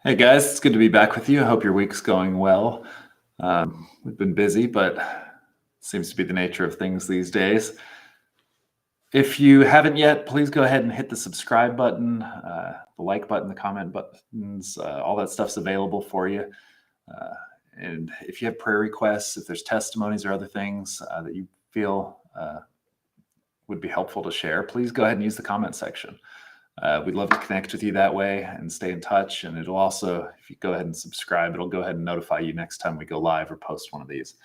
Hey guys, it's good to be back with you. I hope your week's going well. We've been busy, but seems to be the nature of things these days. If you haven't yet, please go ahead and hit the subscribe button, the like button, the comment buttons. All that stuff's available for you. Uh, and if you have prayer requests, if there's testimonies or other things that you feel would be helpful to share, please go ahead and use the comment section. We'd love to connect with you that way and stay in touch. And it'll also, if you go ahead and subscribe, it'll go ahead and notify you next time we go live or post one of these.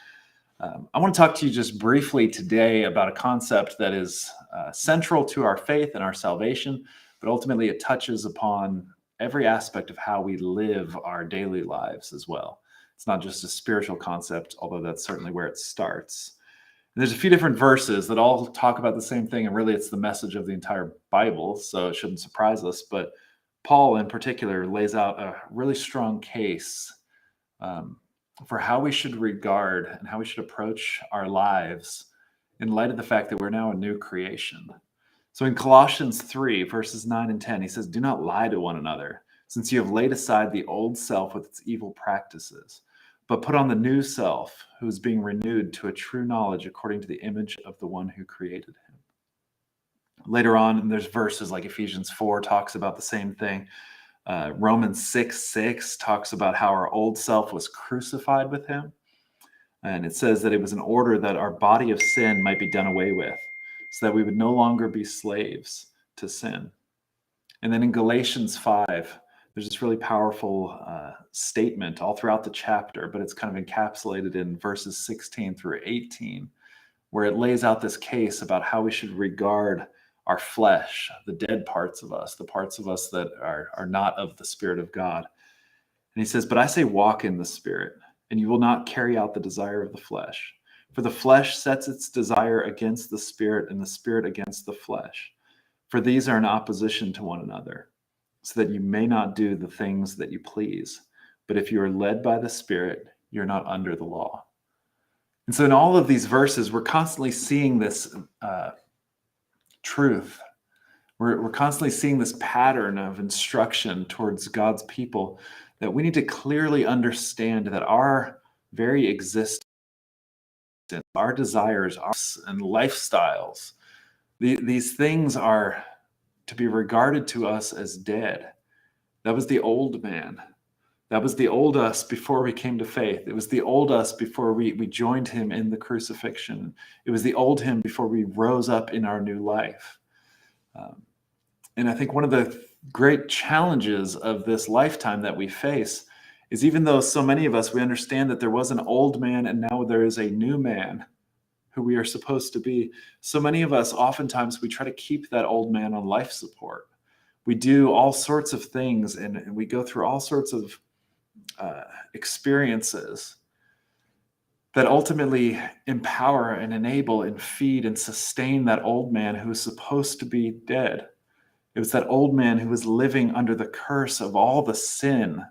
I want to talk to you just briefly today about a concept that is central to our faith and our salvation, but ultimately it touches upon every aspect of how we live our daily lives as well. It's not just a spiritual concept, although that's certainly where it starts. There's a few different verses that all talk about the same thing, and really it's the message of the entire Bible, so it shouldn't surprise us. But Paul in particular lays out a really strong case for how we should regard and how we should approach our lives in light of the fact that we're now a new creation. So in Colossians 3, verses 9 and 10, he says, "Do not lie to one another, since you have laid aside the old self with its evil practices, but put on the new self, who is being renewed to a true knowledge according to the image of the one who created him." Later on, there's verses like Ephesians 4 talks about the same thing. Romans 6:6 talks about how our old self was crucified with him. And it says that it was in order that our body of sin might be done away with, so that we would no longer be slaves to sin. And then in Galatians 5, there's this really powerful statement all throughout the chapter, but it's kind of encapsulated in verses 16 through 18, where it lays out this case about how we should regard our flesh, the dead parts of us, the parts of us that are not of the Spirit of God. And he says, "But I say walk in the Spirit, and you will not carry out the desire of the flesh. For the flesh sets its desire against the Spirit, and the Spirit against the flesh. For these are in opposition to one another, so that you may not do the things that you please. But if you are led by the Spirit, you're not under the law." And so in all of these verses, we're constantly seeing this truth. We're constantly seeing this pattern of instruction towards God's people, that we need to clearly understand that our very existence, our desires, and lifestyles, these things are to be regarded to us as dead. That was the old man. That was the old us before we came to faith. It was the old us before we joined him in the crucifixion. It was the old him before we rose up in our new life. And I think one of the great challenges of this lifetime that we face is, even though so many of us, we understand that there was an old man and now there is a new man who we are supposed to be, so many of us, oftentimes, we try to keep that old man on life support. We do all sorts of things, and we go through all sorts of experiences that ultimately empower and enable and feed and sustain that old man who is supposed to be dead. It was that old man who was living under the curse of all the sin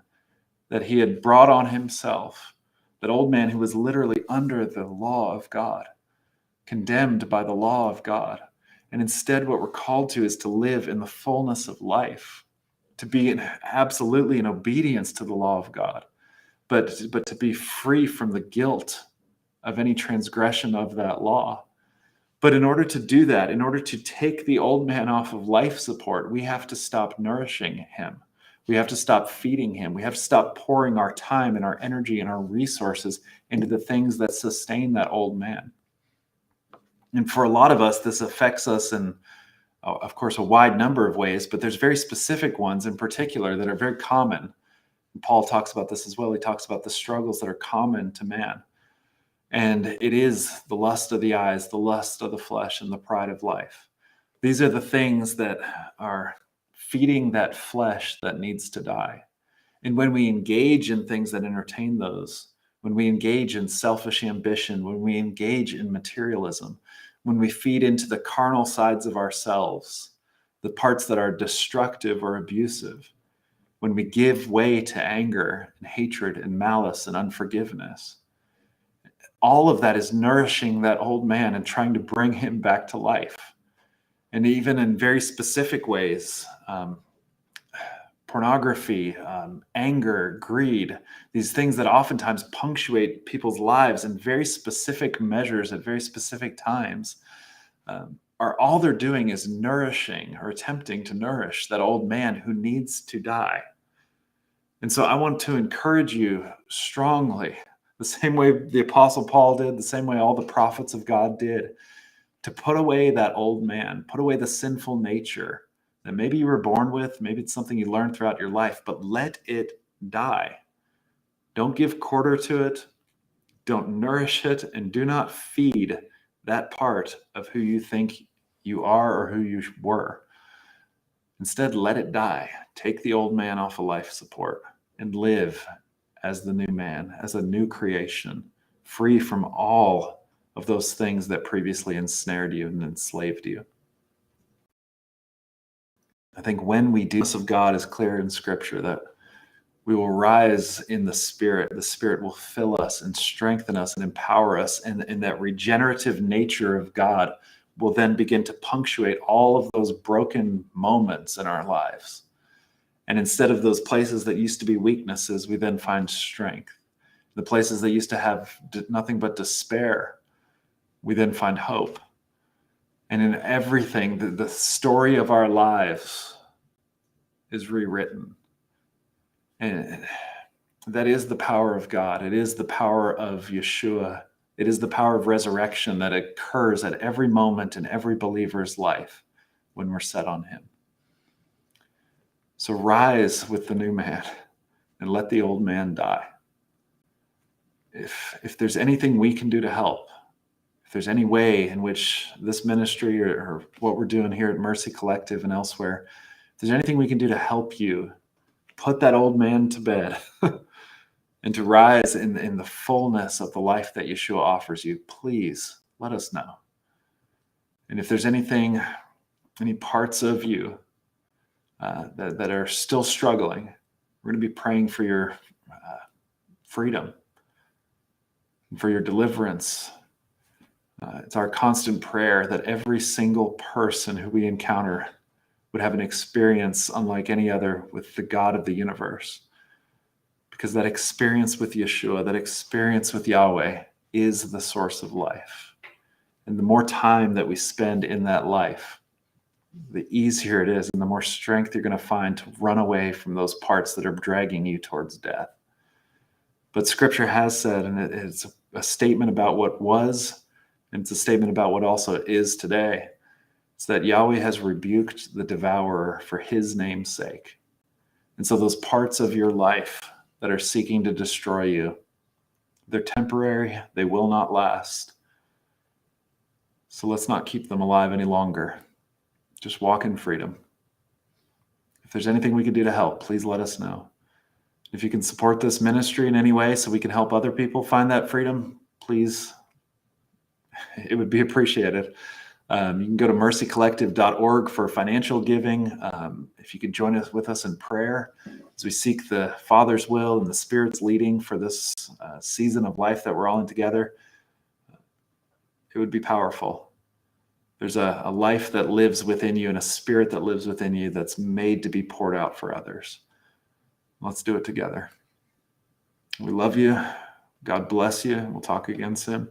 that he had brought on himself. That old man who was literally under the law of God, condemned by the law of God. And instead, what we're called to is to live in the fullness of life, to be absolutely in obedience to the law of God, but to be free from the guilt of any transgression of that law. But in order to do that, in order to take the old man off of life support, we have to stop nourishing him. We have to stop feeding him. We have to stop pouring our time and our energy and our resources into the things that sustain that old man. And for a lot of us, this affects us in, of course, a wide number of ways, but there's very specific ones in particular that are very common. And Paul talks about this as well. He talks about the struggles that are common to man. And it is the lust of the eyes, the lust of the flesh, and the pride of life. These are the things that are feeding that flesh that needs to die. And when we engage in things that entertain those, when we engage in selfish ambition, when we engage in materialism, when we feed into the carnal sides of ourselves, the parts that are destructive or abusive, when we give way to anger and hatred and malice and unforgiveness, all of that is nourishing that old man and trying to bring him back to life. And even in very specific ways, pornography, anger, greed, these things that oftentimes punctuate people's lives in very specific measures at very specific times, are all they're doing is nourishing or attempting to nourish that old man who needs to die. And so I want to encourage you strongly, the same way the Apostle Paul did, the same way all the prophets of God did, to put away that old man, put away the sinful nature that maybe you were born with, maybe it's something you learned throughout your life, but let it die. Don't give quarter to it, don't nourish it, and do not feed that part of who you think you are or who you were. Instead, let it die. Take the old man off of life support and live as the new man, as a new creation, free from all of those things that previously ensnared you and enslaved you. I think when we do this of God is clear in Scripture that we will rise in the Spirit. The Spirit will fill us and strengthen us and empower us. And that regenerative nature of God will then begin to punctuate all of those broken moments in our lives. And instead of those places that used to be weaknesses, we then find strength. The places that used to have nothing but despair, we then find hope. And in everything, the story of our lives is rewritten. And that is the power of God. It is the power of Yeshua. It is the power of resurrection that occurs at every moment in every believer's life when we're set on him. So rise with the new man and let the old man die. If there's anything we can do to help, if there's any way in which this ministry or what we're doing here at Mercy Collective and elsewhere, if there's anything we can do to help you put that old man to bed and to rise in the fullness of the life that Yeshua offers you, please let us know. And if there's anything, any parts of you that are still struggling, we're going to be praying for your freedom and for your deliverance. It's our constant prayer that every single person who we encounter would have an experience unlike any other with the God of the universe. Because that experience with Yeshua, that experience with Yahweh is the source of life. And the more time that we spend in that life, the easier it is and the more strength you're going to find to run away from those parts that are dragging you towards death. But Scripture has said, and it's a statement about what was, and it's a statement about what also is today. It's that Yahweh has rebuked the devourer for his name's sake. And so those parts of your life that are seeking to destroy you, they're temporary, they will not last. So let's not keep them alive any longer. Just walk in freedom. If there's anything we can do to help, please let us know. If you can support this ministry in any way so we can help other people find that freedom, please, it would be appreciated. You can go to mercycollective.org for financial giving. If you could join us with us in prayer as we seek the Father's will and the Spirit's leading for this season of life that we're all in together, it would be powerful. There's a life that lives within you and a spirit that lives within you that's made to be poured out for others. Let's do it together. We love you. God bless you. We'll talk again soon.